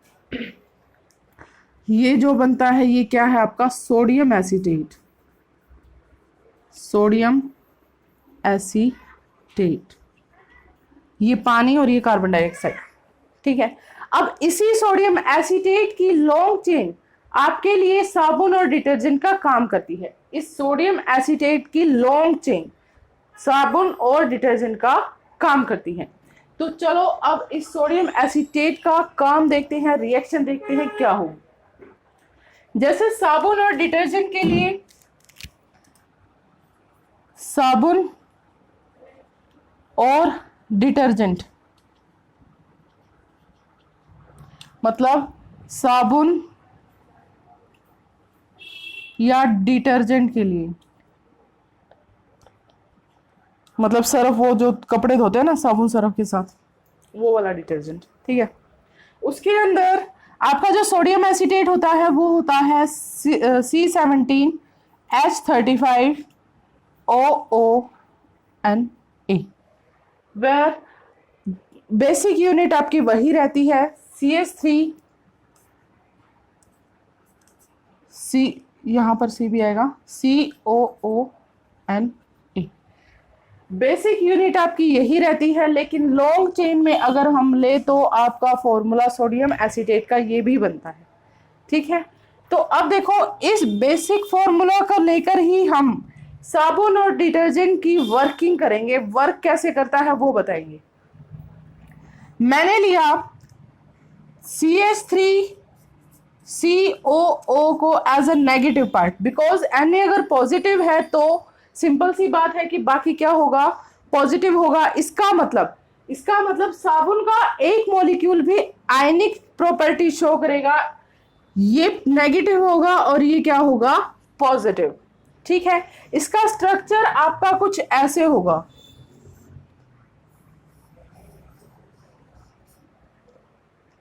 ये जो बनता है ये क्या है आपका, सोडियम एसीटेट। सोडियम एसीटेट, ये पानी और ये कार्बन डाइऑक्साइड, ठीक है। अब इसी सोडियम एसीटेट की लॉन्ग चेन आपके लिए साबुन और डिटर्जेंट का काम करती है। इस सोडियम एसीटेट की लॉन्ग चेन साबुन और डिटर्जेंट का काम करती है। तो चलो अब इस सोडियम एसीटेट का काम देखते हैं, रिएक्शन देखते हैं क्या हो। जैसे साबुन और डिटर्जेंट के लिए, साबुन और डिटर्जेंट मतलब साबुन या डिटर्जेंट के लिए, मतलब सर्फ, वो जो कपड़े धोते हैं ना साबुन सर्फ के साथ, वो वाला डिटर्जेंट, ठीक है। उसके अंदर आपका जो सोडियम एसीटेट होता है वो होता है C17H35OONA, वेयर बेसिक यूनिट आपकी वही रहती है CH3, यहाँ पर C भी आएगा, COONA। बेसिक यूनिट आपकी यही रहती है, लेकिन लॉन्ग चेन में अगर हम ले तो आपका फॉर्मूला सोडियम एसीटेट का ये भी बनता है, ठीक है। तो अब देखो इस बेसिक फॉर्मूला को लेकर ही हम साबुन और डिटर्जेंट की वर्किंग करेंगे। वर्क कैसे करता है वो बताएंगे। मैंने लिया CH3COO को as a negative part, because Na अगर पॉजिटिव है तो सिंपल सी बात है कि बाकी क्या होगा, पॉजिटिव होगा। इसका मतलब साबुन का एक मॉलिक्यूल भी आयनिक प्रॉपर्टी शो करेगा, ये नेगेटिव होगा और ये क्या होगा, पॉजिटिव, ठीक है। इसका स्ट्रक्चर आपका कुछ ऐसे होगा,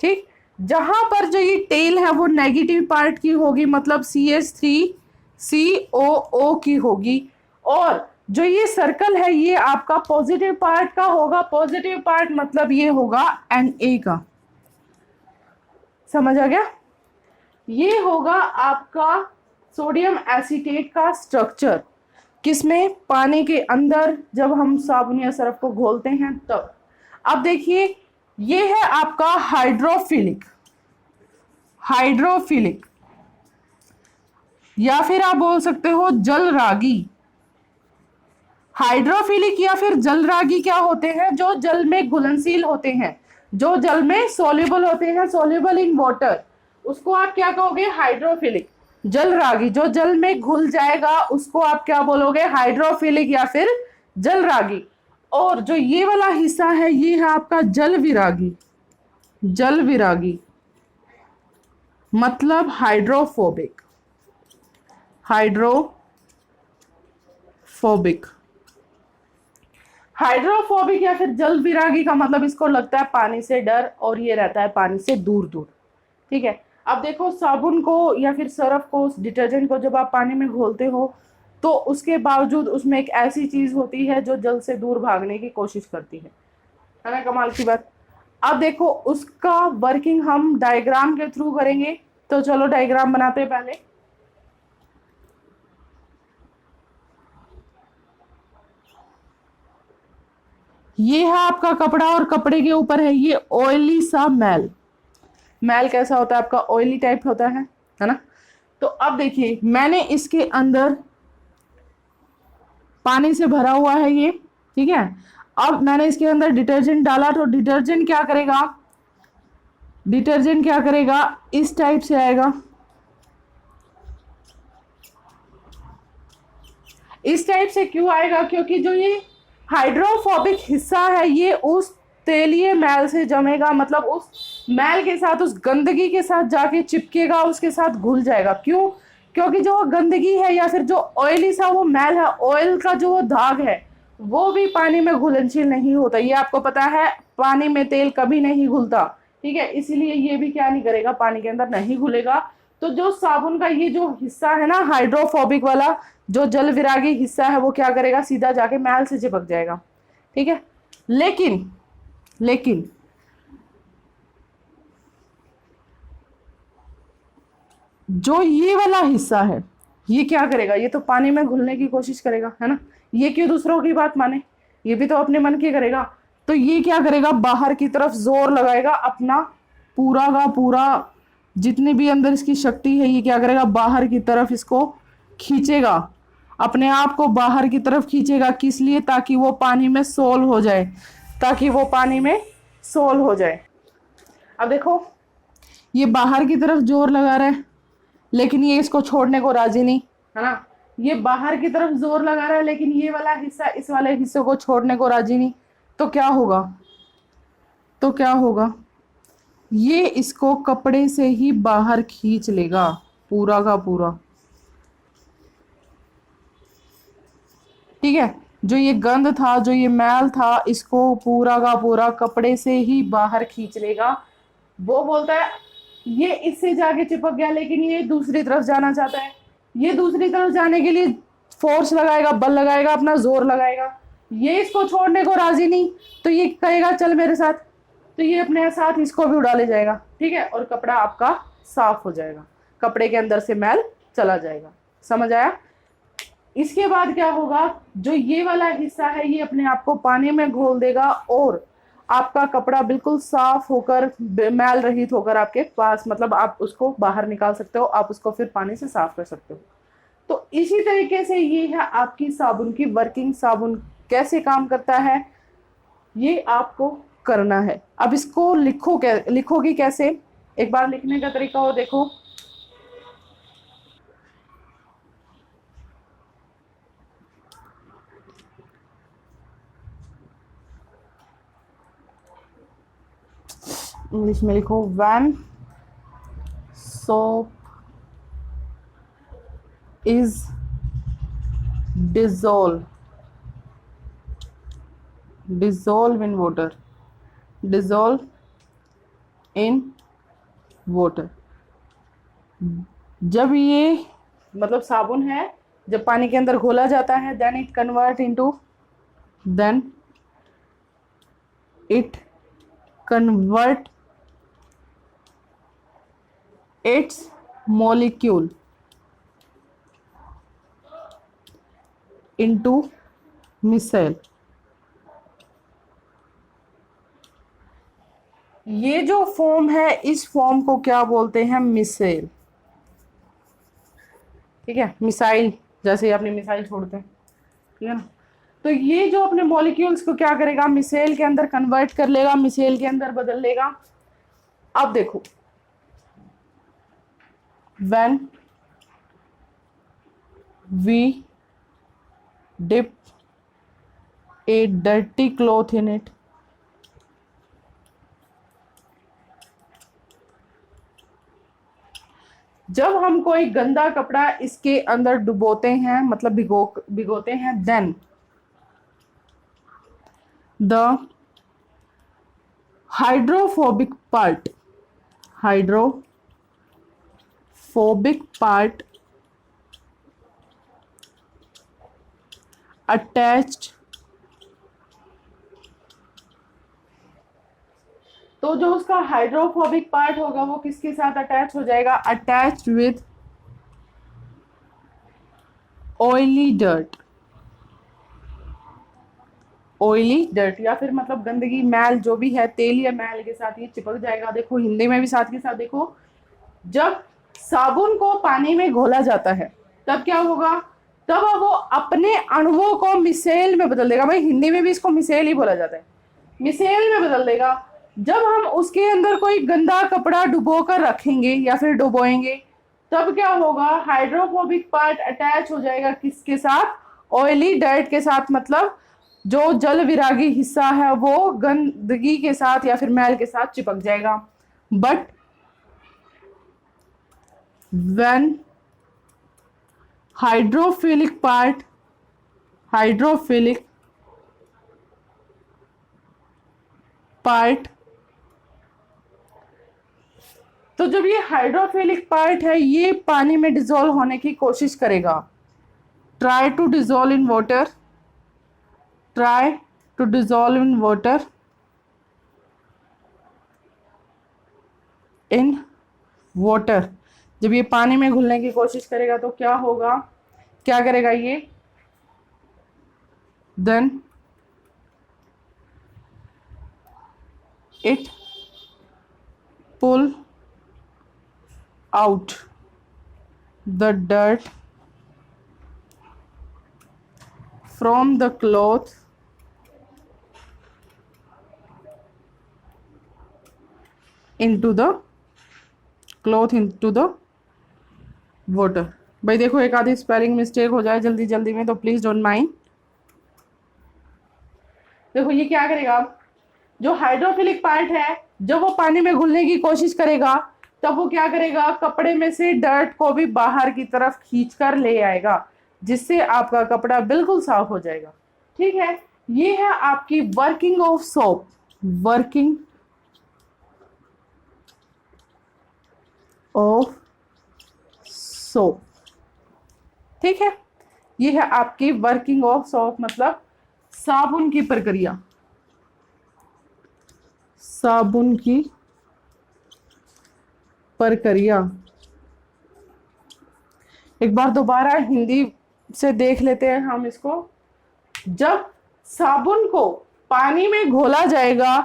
ठीक। जहां पर जो ये टेल है वो नेगेटिव पार्ट की होगी, मतलब CH3COO की होगी, और जो ये सर्कल है ये आपका पॉजिटिव पार्ट का होगा। पॉजिटिव पार्ट मतलब ये होगा Na का, समझ आ गया। ये होगा आपका सोडियम एसीटेट का स्ट्रक्चर, किसमें, पानी के अंदर, जब हम साबुन या सर्फ को घोलते हैं तब। अब देखिए ये है आपका हाइड्रोफिलिक या फिर आप बोल सकते हो जल रागी। हाइड्रोफिलिक या फिर जल रागी क्या होते हैं, जो जल में घुलनशील होते हैं, जो जल में सोल्यूबल होते हैं, सोल्यूबल इन वाटर, उसको आप क्या कहोगे, हाइड्रोफिलिक। जल रागी जो जल में घुल जाएगा उसको आप क्या बोलोगे, हाइड्रोफिलिक या फिर जल रागी। और जो ये वाला हिस्सा है ये है आपका जल विरागी मतलब हाइड्रोफोबिक या फिर जल विरागी का मतलब इसको लगता है पानी से डर, और ये रहता है पानी से दूर दूर, ठीक है। अब देखो साबुन को या फिर सर्फ को, डिटर्जेंट को जब आप पानी में घोलते हो तो उसके बावजूद उसमें एक ऐसी चीज होती है जो जल से दूर भागने की कोशिश करती है ना, कमाल की बात। अब देखो उसका वर्किंग हम डायग्राम के थ्रू करेंगे, तो चलो डायग्राम बनाते हैं पहले। ये है आपका कपड़ा और कपड़े के ऊपर है ये ऑयली सा मैल। मैल कैसा होता है आपका, ऑयली टाइप होता है ना। तो अब देखिए मैंने इसके अंदर पानी से भरा हुआ है ये, ठीक है। अब मैंने इसके अंदर डिटर्जेंट डाला, तो डिटर्जेंट क्या करेगा, डिटर्जेंट क्या करेगा, इस टाइप से आएगा, इस टाइप से क्यों आएगा, क्योंकि जो ये हाइड्रोफोबिक हिस्सा है ये उस तेलीय मैल से जमेगा, मतलब उस मैल के साथ, उस गंदगी के साथ जाके चिपकेगा, उसके साथ घुल जाएगा। क्यों, क्योंकि जो गंदगी है या फिर जो ऑयली सा वो मैल है, ऑयल का जो वो दाग है वो भी पानी में घुलनशील नहीं होता, ये आपको पता है, पानी में तेल कभी नहीं घुलता, ठीक है। इसीलिए ये भी क्या नहीं करेगा, पानी के अंदर नहीं घुलेगा। तो जो साबुन का ये जो हिस्सा है ना हाइड्रोफोबिक वाला, जो जल विरागी हिस्सा है, वो क्या करेगा, सीधा जाके मैल से चिपक जाएगा, ठीक है। लेकिन लेकिन जो ये वाला हिस्सा है ये क्या करेगा, ये तो पानी में घुलने की कोशिश करेगा, है ना। ये क्यों दूसरों की बात माने, ये भी तो अपने मन की करेगा। तो ये क्या करेगा, बाहर की तरफ जोर लगाएगा अपना, पूरा का पूरा जितनी भी अंदर इसकी शक्ति है, ये क्या करेगा, बाहर की तरफ इसको खींचेगा, अपने आप को बाहर की तरफ खींचेगा। किस लिए, ताकि वो पानी में सोल हो जाए, ताकि वो पानी में सोल हो जाए। अब देखो ये बाहर की तरफ जोर लगा रहा है, लेकिन ये इसको छोड़ने को राजी नहीं, है ना। ये बाहर की तरफ जोर लगा रहा है, लेकिन ये वाला हिस्सा इस वाले हिस्से को छोड़ने को राजी नहीं। तो क्या होगा, तो क्या होगा, ये इसको कपड़े से ही बाहर खींच लेगा, पूरा का पूरा, ठीक है। जो ये गंद था, जो ये मैल था, इसको पूरा का पूरा कपड़े से ही बाहर खींच लेगा। वो बोलता है ये इससे जाके चिपक गया, लेकिन ये दूसरी तरफ जाना चाहता है। ये दूसरी तरफ जाने के लिए फोर्स लगाएगा, बल लगाएगा, अपना जोर लगाएगा। ये इसको छोड़ने को राजी नहीं, तो ये कहेगा चल मेरे साथ, तो ये अपने साथ इसको भी उड़ा ले जाएगा, ठीक है। और कपड़ा आपका साफ हो जाएगा, कपड़े के अंदर से मैल चला जाएगा। समझ आया। इसके बाद क्या होगा, जो ये वाला हिस्सा है ये अपने आप को पानी में घोल देगा और आपका कपड़ा बिल्कुल साफ होकर, मैल रहित होकर आपके पास, मतलब आप उसको बाहर निकाल सकते हो, आप उसको फिर पानी से साफ कर सकते हो। तो इसी तरीके से ये है आपकी साबुन की वर्किंग, साबुन कैसे काम करता है ये आपको करना है। अब इसको लिखोगी कैसे, एक बार लिखने का तरीका हो देखो। इंग्लिश में लिखो, when soap is dissolve in water, dissolve in water। जब ये मतलब साबुन है, जब पानी के अंदर घोला जाता है, then it convert into, then it convert its molecule into micelle। ये जो फॉर्म है इस फॉर्म को क्या बोलते हैं, मिसेल, ठीक है। मिसाइल, जैसे अपनी मिसाइल छोड़ते हैं, ठीक है ना। तो ये जो अपने मॉलिक्यूल्स को क्या करेगा, मिसेल के अंदर कन्वर्ट कर लेगा, मिसेल के अंदर बदल लेगा। अब देखो, when we dip a dirty cloth in it, जब हम कोई गंदा कपड़ा इसके अंदर डुबोते हैं, मतलब भिगोते हैं, then the hydrophobic part, hydrophobic phobic part attached, तो जो उसका हाइड्रोफोबिक पार्ट होगा वो किसके साथ अटैच हो जाएगा? Attached with oily dirt. Oily dirt या फिर मतलब गंदगी, मैल जो भी है, तेल या मैल के साथ ये चिपक जाएगा। देखो हिंदी में भी साथ के साथ देखो, जब साबुन को पानी में घोला जाता है तब क्या होगा? तब वो अपने अणुओं को मिसेल में बदल देगा। भाई हिंदी में भी इसको मिसेल ही बोला जाता है, मिसेल में बदल देगा। जब हम उसके अंदर कोई गंदा कपड़ा डुबो कर रखेंगे या फिर डुबोएंगे तब क्या होगा? हाइड्रोफोबिक पार्ट अटैच हो जाएगा किसके साथ? ऑयली डर्ट के साथ। मतलब जो जल विरागी हिस्सा है वो गंदगी के साथ या फिर मैल के साथ चिपक जाएगा। बट when hydrophilic part तो जब ये हाइड्रोफिलिक पार्ट है ये पानी में डिसॉल्व होने की कोशिश करेगा, try to dissolve in water, try to dissolve in water, in water. जब ये पानी में घुलने की कोशिश करेगा तो क्या होगा? क्या करेगा ये? Then it pull out the dirt from the cloth into the water. भाई देखो एक आधी स्पेलिंग मिस्टेक हो जाए जल्दी जल्दी में तो प्लीज डोंट माइंड। देखो ये क्या करेगा? जो हाइड्रोफिलिक पार्ट है जब वो पानी में घुलने की कोशिश करेगा तब वो क्या करेगा? कपड़े में से डर्ट को भी बाहर की तरफ खींच कर ले आएगा, जिससे आपका कपड़ा बिल्कुल साफ हो जाएगा। ठीक है, ये है आपकी working of soap. Working of soap, ठीक है, ये है आपकी वर्किंग ऑफ सोप, मतलब साबुन की प्रक्रिया। साबुन की प्रक्रिया एक बार दोबारा हिंदी से देख लेते हैं हम इसको। जब साबुन को पानी में घोला जाएगा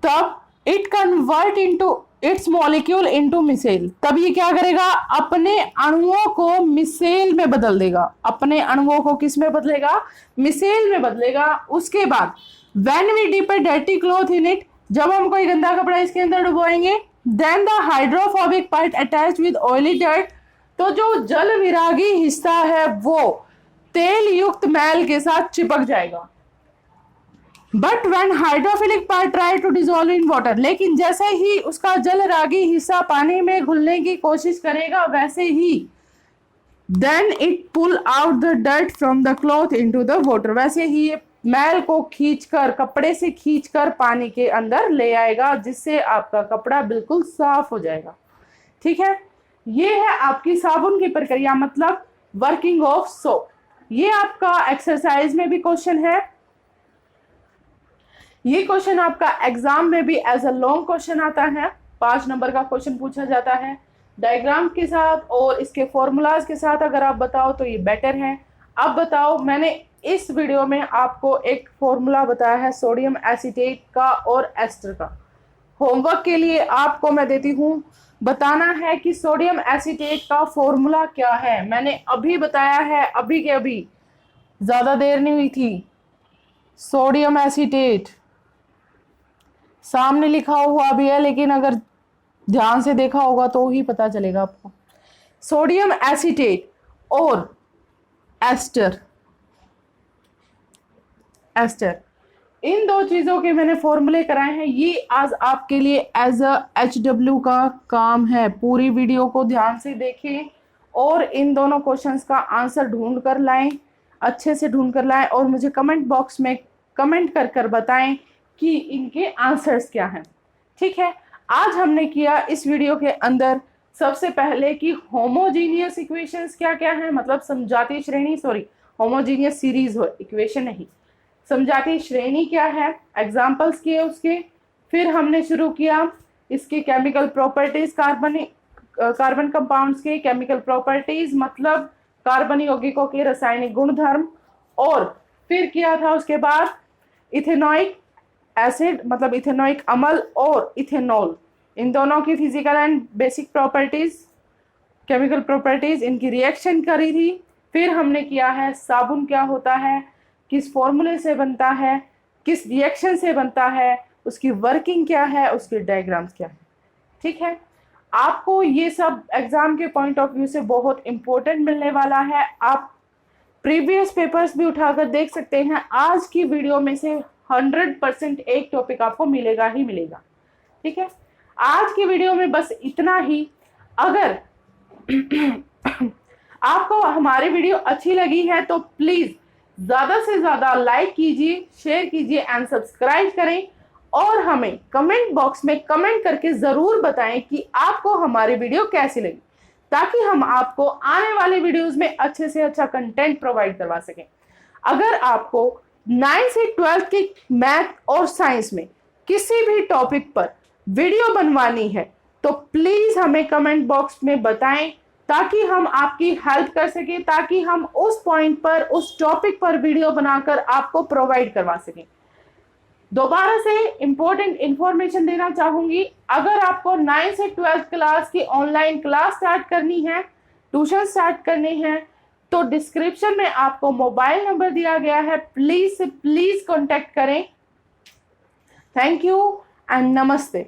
तब it convert into its molecule into micelle. तब ये क्या करेगा? अपने अणुओं को मिसेल में बदल देगा। अपने अणुओं को किस में बदलेगा? मिसेल में बदलेगा। उसके बाद when we dip a dirty cloth in it, जब हम कोई गंदा कपड़ा इसके अंदर डुबोएंगे, then the hydrophobic part attached with oily dirt, तो जो जल विरागी हिस्सा है वो तेल युक्त मैल के साथ चिपक जाएगा। But when hydrophilic part try to dissolve in water, लेकिन जैसे ही उसका जल रागी हिस्सा पानी में घुलने की कोशिश करेगा वैसे ही then it pull out the dirt from the cloth into the water, वैसे ही ये मैल को खींचकर, कपड़े से खींचकर पानी के अंदर ले आएगा, जिससे आपका कपड़ा बिल्कुल साफ हो जाएगा। ठीक है, ये है आपकी साबुन की प्रक्रिया, मतलब वर्किंग ऑफ सोप। ये आपका एक्सरसाइज में भी क्वेश्चन है। ये क्वेश्चन आपका एग्जाम में भी एज अ लॉन्ग क्वेश्चन आता है। 5 नंबर का क्वेश्चन पूछा जाता है डायग्राम के साथ और इसके फॉर्मूलाज के साथ। अगर आप बताओ तो ये बेटर है। अब बताओ, मैंने इस वीडियो में आपको एक फॉर्मूला बताया है सोडियम एसीटेट का और एस्टर का। होमवर्क के लिए आपको मैं देती हूँ, बताना है कि सोडियम एसीटेट का फॉर्मूला क्या है। मैंने अभी बताया है, अभी के अभी, ज्यादा देर नहीं हुई थी। सोडियम एसीटेट सामने लिखा हुआ भी है, लेकिन अगर ध्यान से देखा होगा तो ही पता चलेगा आपको। सोडियम एसीटेट और एस्टर, इन दो चीजों के मैंने फॉर्मूले कराए हैं। ये आज आपके लिए एज अ HW का काम है। पूरी वीडियो को ध्यान से देखें और इन दोनों क्वेश्चंस का आंसर ढूंढ कर लाएं, अच्छे से ढूंढ कर लाएं और मुझे कमेंट बॉक्स में कमेंट कर कर बताएं कि इनके आंसर्स क्या हैं। ठीक है, आज हमने किया इस वीडियो के अंदर सबसे पहले कि होमोजीनियस इक्वेशंस क्या क्या है, मतलब समजातीय श्रेणी, सॉरी होमोजीनियस सीरीज हो, इक्वेशन नहीं, समजातीय श्रेणी क्या है, एग्जांपल्स किए उसके। फिर हमने शुरू किया इसके केमिकल प्रॉपर्टीज, कार्बन कंपाउंड्स के केमिकल प्रॉपर्टीज मतलब कार्बन यौगिकों के रासायनिक गुणधर्म। और फिर किया था उसके बाद इथेनोइक एसिड मतलब इथेनोइक अम्ल और इथेनॉल, इन दोनों की physical and basic properties, chemical properties, इनकी रिएक्शन करी थी। फिर हमने किया है साबुन क्या होता है, किस फॉर्मूले से बनता है, किस रिएक्शन से बनता है, उसकी वर्किंग क्या है, उसके डायग्राम्स क्या है। ठीक है, आपको ये सब एग्जाम के पॉइंट ऑफ व्यू से बहुत इंपॉर्टेंट मिलने वाला है। आप प्रीवियस पेपर्स भी उठाकर देख सकते हैं। आज की वीडियो में से 100% एक टॉपिक आपको मिलेगा ही मिलेगा। ठीक है, आज की वीडियो में बस इतना ही। अगर आपको हमारी वीडियो अच्छी लगी है तो प्लीज ज्यादा से ज्यादा लाइक कीजिए, शेयर कीजिए एंड सब्सक्राइब करें और हमें कमेंट बॉक्स में कमेंट करके जरूर बताएं कि आपको हमारी वीडियो कैसी लगी, ताकि हम आपको आने वाले वीडियोस में अच्छे से अच्छा कंटेंट प्रोवाइड करवा सकें। अगर आपको 9th से 12th की मैथ और साइंस में किसी भी टॉपिक पर वीडियो बनवानी है तो प्लीज हमें कमेंट बॉक्स में बताएं, ताकि हम आपकी हेल्प कर सकें, ताकि हम उस पॉइंट पर, उस टॉपिक पर वीडियो बनाकर आपको प्रोवाइड करवा सकें। दोबारा से इंपॉर्टेंट इंफॉर्मेशन देना चाहूंगी, अगर आपको 9th से 12th क्लास की ऑनलाइन क्लास स्टार्ट करनी है, ट्यूशन स्टार्ट करनी है, तो डिस्क्रिप्शन में आपको मोबाइल नंबर दिया गया है, प्लीज से प्लीज कॉन्टेक्ट करें। थैंक यू एंड नमस्ते।